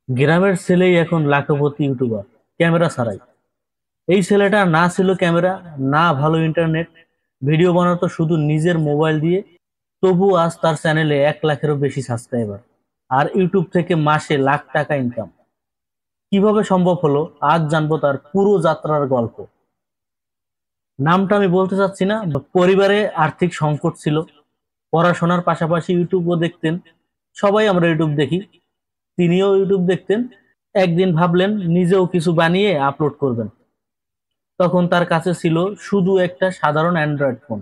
গ্রামের ছেলেই এখন লাখপতি ইউটিউবার, ক্যামেরা ছাড়াই। এই ছেলেটা না ছিল ক্যামেরা, না ভালো ইন্টারনেট, ভিডিও বানাতো শুধু নিজের মোবাইল দিয়ে। তবু আজ তার চ্যানেলে 1 লাখেরও বেশি সাবস্ক্রাইবার, আর ইউটিউব থেকে মাসে লাখ টাকা ইনকাম। কিভাবে সম্ভব হলো, আজ জানবো তার পুরো যাত্রার গল্প। নামটা আমি বলতে চাচ্ছি না। পরিবারে আর্থিক সংকট ছিল, পড়াশোনার পাশাপাশি ইউটিউবও দেখতেন। সবাই আমরা ইউটিউব দেখি, তিনিও ইউটিউব দেখতেন। একদিন ভাবলেন নিজেও কিছু বানিয়ে আপলোড করবেন। তখন তার কাছে ছিল শুধু একটা সাধারণ অ্যান্ড্রয়েড ফোন।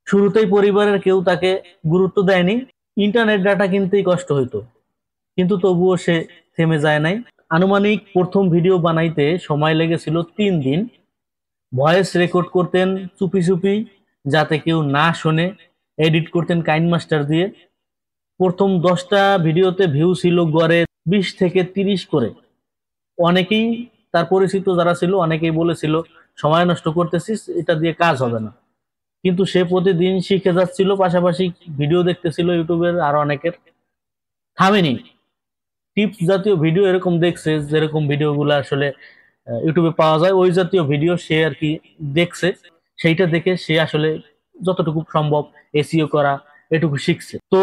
শুরুতেই পরিবারের কেউ তাকে গুরুত্ব দেয়নি, ইন্টারনেট ডাটা কিনতেই কষ্ট হইতো। কিন্তু তবুও সে থেমে যায় নাই। আনুমানিক প্রথম ভিডিও বানাইতে সময় লেগেছিল 3 দিন। ভয়েস রেকর্ড করতেন চুপি চুপি, যাতে কেউ না শোনে। এডিট করতেন কাইন মাস্টার দিয়ে। প্রথম 10টা ভিডিওতে ভিউ ছিল গড়ে 20 থেকে 30 করে। অনেকেই, তার পরিচিত যারা ছিল অনেকেই বলেছিল সময় নষ্ট করতেছিস, এটা দিয়ে কাজ হবে না। কিন্তু সে প্রতিদিন শিখে যাচ্ছিল, পাশাপাশি ভিডিও দেখতেছিল ইউটিউবের আর অনেকের। থামেনি। টিপস জাতীয় ভিডিও এরকম দেখছে, যেরকম ভিডিওগুলো আসলে ইউটিউবে পাওয়া যায়, ওই জাতীয় ভিডিও সে আর কি দেখছে। সেইটা দেখে সে আসলে যতটুকু সম্ভব এসইও করা এটুকু শিখছে। তো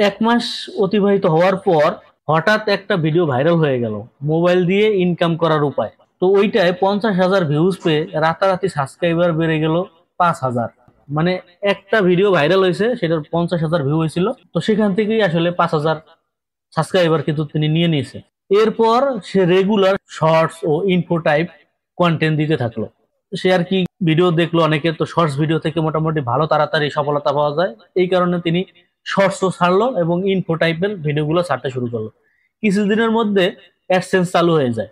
1 মাস অতিবাহিত হওয়ার পর হঠাৎ একটা ভিডিও ভাইরাল হয়ে গেল, মোবাইল দিয়ে ইনকাম করার উপায়। তো ওইটায় 50,000 ভিউজ পেয়ে রাতারাতি সাবস্ক্রাইবার বেড়ে গেল 5,000। মানে একটা ভিডিও ভাইরাল হয়েছে, সেটার 50,000 ভিউ হয়েছিল, তো সেখান থেকেই আসলে 5,000 সাবস্ক্রাইবার কিন্তু তিনি নিয়ে নিয়েছে। এরপর সে রেগুলার শর্টস ও ইনফো টাইপ কন্টেন্ট দিতে থাকলো। সে আর কি ভিডিও দেখলো অনেকে, তো শর্টস ভিডিও থেকে মোটামুটি ভালো তাড়াতাড়ি সফলতা পাওয়া যায়। এই কারণে তিনি শর্টসও ছাড়লো এবং ইনফো টাইপের ভিডিওগুলো ছাড়তে শুরু করলো। কিছুদিনের মধ্যে অ্যাডসেন্স চালু হয়ে যায়।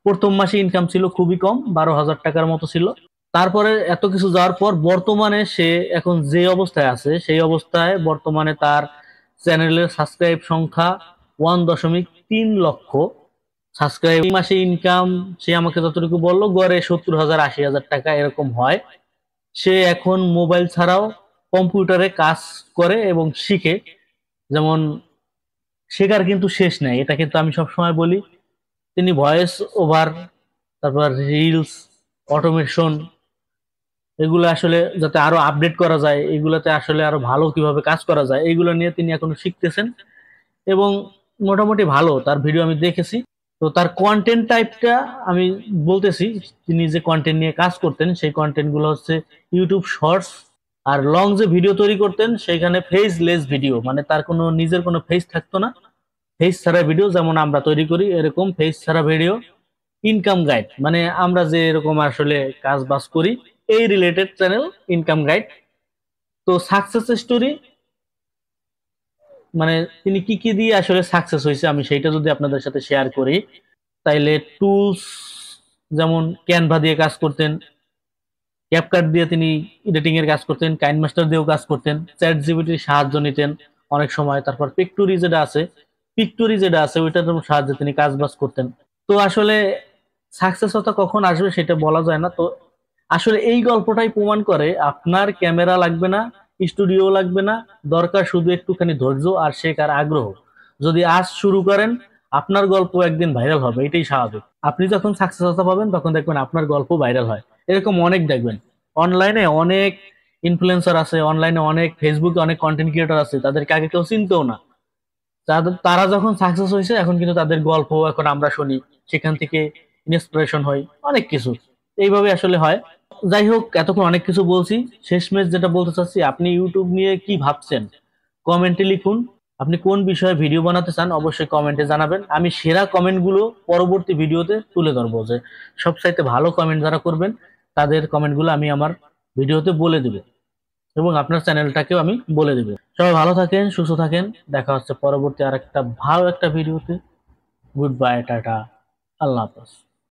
প্রথম মাসে ইনকাম ছিল খুবই কম, 12,000 টাকার মতো ছিল। তারপরে এত কিছু যাওয়ার পর বর্তমানে সে এখন যে অবস্থায় আছে, সেই অবস্থায় বর্তমানে তার চ্যানেলের সাবস্ক্রাইব সংখ্যা 1.3 লক্ষ সাবস্ক্রাইব। এই মাসে ইনকাম সে আমাকে যতটুকু বললো গড়ে 70,000 80,000 টাকা এরকম হয়। সে এখন মোবাইল ছাড়াও কম্পিউটারে কাজ করে এবং শিখে। যেমন শেখার কিন্তু শেষ নাই, এটা কিন্তু আমি সবসময় বলি। তিনি ভয়েস ওভার, তারপর রিলস, অটোমেশন, এগুলো আসলে যাতে আরো আপডেট করা যায়, এগুলোতে আসলে আরো ভালো কিভাবে কাজ করা যায়, এইগুলো নিয়ে তিনি এখনো শিখতেছেন। এবং মোটামুটি ভালো তার ভিডিও আমি দেখেছি। তো তার কন্টেন্ট টাইপটা আমি বলতেছি, তিনি যে কন্টেন্ট নিয়ে কাজ করতেন সেই কন্টেন্ট গুলো হচ্ছে ইউটিউব শর্টস। আর লং যে ভিডিও তৈরি করতেন সেখানে ফেসলেস ভিডিও, মানে তার কোনো নিজের কোনো ফেস থাকতো না। ফেস ছাড়া ভিডিও যেমন আমরা তৈরি করি এরকম ফেস ছাড়া ভিডিও। ইনকাম গাইড, মানে আমরা যে এরকম আসলে কাজ বাজ করি, এই রিলেটেড চ্যানেল ইনকাম গাইড। তো সাকসেস স্টোরি, মানে তিনি কি কি দিয়ে আসলে সাকসেস হয়েছে আমি সেইটা যদি আপনাদের সাথে শেয়ার করি, তাইলে টুলস, যেমন ক্যানভা দিয়ে কাজ করতেন, ক্যাপকাট দিয়ে তিনি এডিটিং এর কাজ করতেন, কাইন মাস্টার দিয়েও কাজ করতেন, চ্যাট জিপিটির সাহায্য নিতেন অনেক সময়। তারপর পিকটুরি যেটা আছে ওইটার সাহায্যে তিনি কাজ বাজ করতেন। তো আসলে সাকসেসতা কখন আসবে সেটা বলা যায় না। তো আসলে এই গল্পটাই প্রমাণ করে আপনার ক্যামেরা লাগবে না, স্টুডিও লাগবে না, দরকার শুধু একটুখানি ধৈর্য আর শেখার আগ্রহ। যদি আজ শুরু করেন, আপনার গল্প একদিন ভাইরাল হবে, এটাই স্বাভাবিক। আপনি যখন সাকসেসতা পাবেন তখন দেখবেন আপনার গল্প ভাইরাল হয়। এরকম অনেক দেখবেন অনলাইনে অনেক ইনফ্লুয়েন্সার আছে, অনলাইনে অনেক, ফেসবুকে অনেক কন্টেন্ট ক্রিয়েটর আছে, তাদেরকে আগে কেউ চিনতেও না। তারা যখন সাকসেস হয়েছে এখন কিন্তু তাদের গল্প এখন আমরা শুনি, সেখান থেকে ইন্সপিরেশন হয় অনেক কিছু। এইভাবে আসলে হয়। যাই হোক, এতক্ষণ অনেক কিছু বলছি। শেষমেশ যেটা বলতে চাচ্ছি, আপনি ইউটিউব নিয়ে কি ভাবছেন কমেন্টে লিখুন। আপনি কোন বিষয়ে ভিডিও বানাতে চান অবশ্যই কমেন্টে জানাবেন। আমি সেরা কমেন্টগুলো পরবর্তী ভিডিওতে তুলে ধরবো, যে সবচাইতে ভালো কমেন্ট যারা করবেন তাদের কমেন্টগুলো আমি আমার ভিডিওতে বলে দিব, এবং আপনার চ্যানেলটাকেও আমি বলে দিব। সবাই ভালো থাকেন, সুস্থ থাকেন। দেখা হচ্ছে পরবর্তী আর একটা ভালো একটা ভিডিওতে। গুড বাই, টাটা, আল্লাহ হাফেজ।